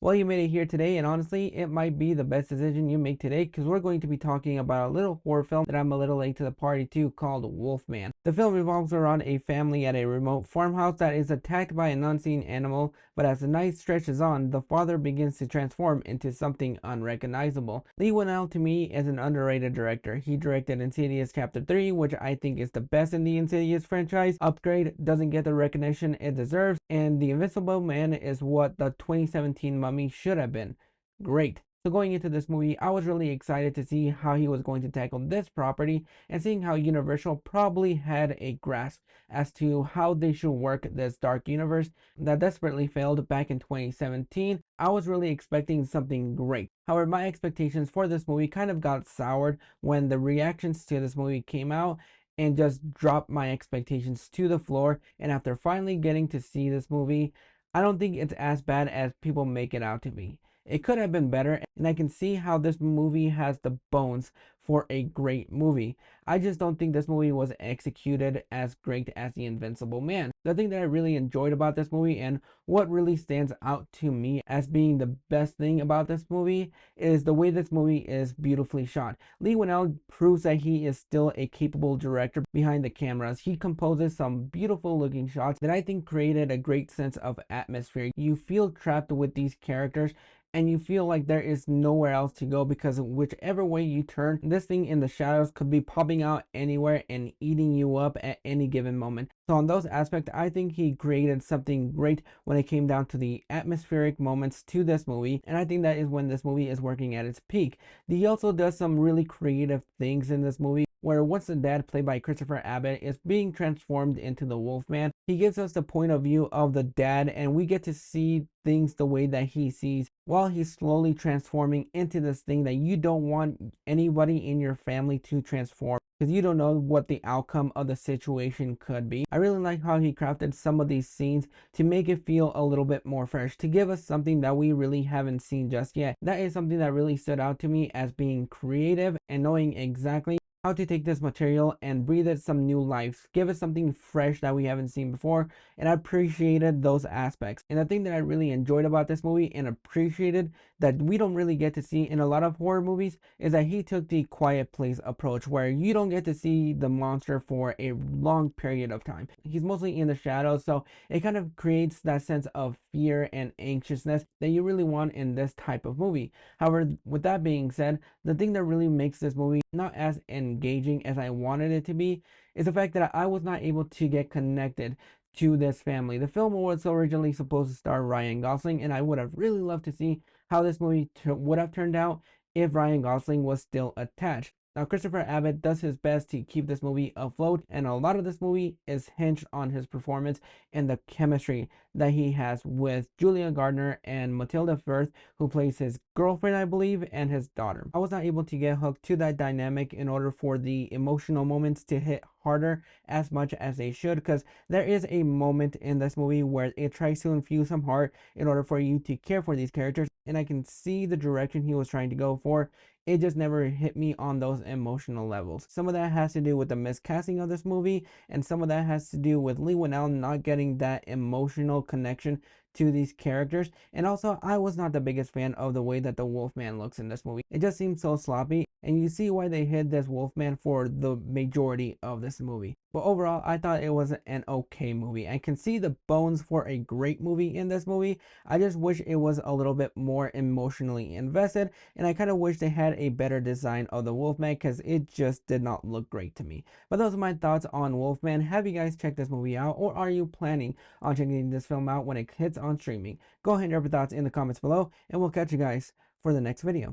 Well, you made it here today, and honestly, it might be the best decision you make today because we're going to be talking about a little horror film that I'm a little late to the party to called Wolfman. The film revolves around a family at a remote farmhouse that is attacked by an unseen animal, but as the night stretches on, the father begins to transform into something unrecognizable. Leigh Whannell to me is an underrated director. He directed Insidious Chapter 3, which I think is the best in the Insidious franchise. Upgrade doesn't get the recognition it deserves, and The Invincible Man is what the 2017 Mummy should have been. Great. So going into this movie, I was really excited to see how he was going to tackle this property and seeing how Universal probably had a grasp as to how they should work this dark universe that desperately failed back in 2017. I was really expecting something great. However, my expectations for this movie kind of got soured when the reactions to this movie came out and just dropped my expectations to the floor. And after finally getting to see this movie, I don't think it's as bad as people make it out to be. It could have been better, and I can see how this movie has the bones for a great movie. I just don't think this movie was executed as great as The Invincible Man. The thing that I really enjoyed about this movie and what really stands out to me as being the best thing about this movie is the way this movie is beautifully shot. Leigh Whannell proves that he is still a capable director behind the cameras. He composes some beautiful looking shots that I think created a great sense of atmosphere. You feel trapped with these characters and you feel like there is nowhere else to go because whichever way you turn, this thing in the shadows could be popping out anywhere and eating you up at any given moment. So on those aspects, I think he created something great when it came down to the atmospheric moments to this movie, and I think that is when this movie is working at its peak. He also does some really creative things in this movie where once the dad, played by Christopher Abbott, is being transformed into the Wolfman, he gives us the point of view of the dad and we get to see things the way that he sees while he's slowly transforming into this thing that you don't want anybody in your family to transform because you don't know what the outcome of the situation could be. I really like how he crafted some of these scenes to make it feel a little bit more fresh, to give us something that we really haven't seen just yet. That is something that really stood out to me as being creative and knowing exactly how to take this material and breathe it some new life, give it something fresh that we haven't seen before, and I appreciated those aspects. And the thing that I really enjoyed about this movie and appreciated that we don't really get to see in a lot of horror movies is that he took the quiet place approach where you don't get to see the monster for a long period of time. He's mostly in the shadows, so it kind of creates that sense of fear and anxiousness that you really want in this type of movie. However, with that being said, the thing that really makes this movie not as engaging as I wanted it to be is the fact that I was not able to get connected to this family. The film was originally supposed to star Ryan Gosling, and I would have really loved to see how this movie would have turned out if Ryan Gosling was still attached. Now, Christopher Abbott does his best to keep this movie afloat, and a lot of this movie is hinged on his performance and the chemistry that he has with Julia Gardner and Matilda Firth, who plays his girlfriend, I believe, and his daughter. I was not able to get hooked to that dynamic in order for the emotional moments to hit harder as much as they should, because there is a moment in this movie where it tries to infuse some heart in order for you to care for these characters, and I can see the direction he was trying to go for. It just never hit me on those emotional levels. Some of that has to do with the miscasting of this movie, and some of that has to do with Leigh Whannell not getting that emotional connection to these characters. And also, I was not the biggest fan of the way that the Wolfman looks in this movie. It just seems so sloppy, and you see why they hid this Wolfman for the majority of this movie. But overall, I thought it was an okay movie. I can see the bones for a great movie in this movie. I just wish it was a little bit more emotionally invested, and I kind of wish they had a better design of the Wolfman because it just did not look great to me. But those are my thoughts on Wolfman. Have you guys checked this movie out, or are you planning on checking this film out when it hits on streaming? Go ahead and drop your thoughts in the comments below, and we'll catch you guys for the next video.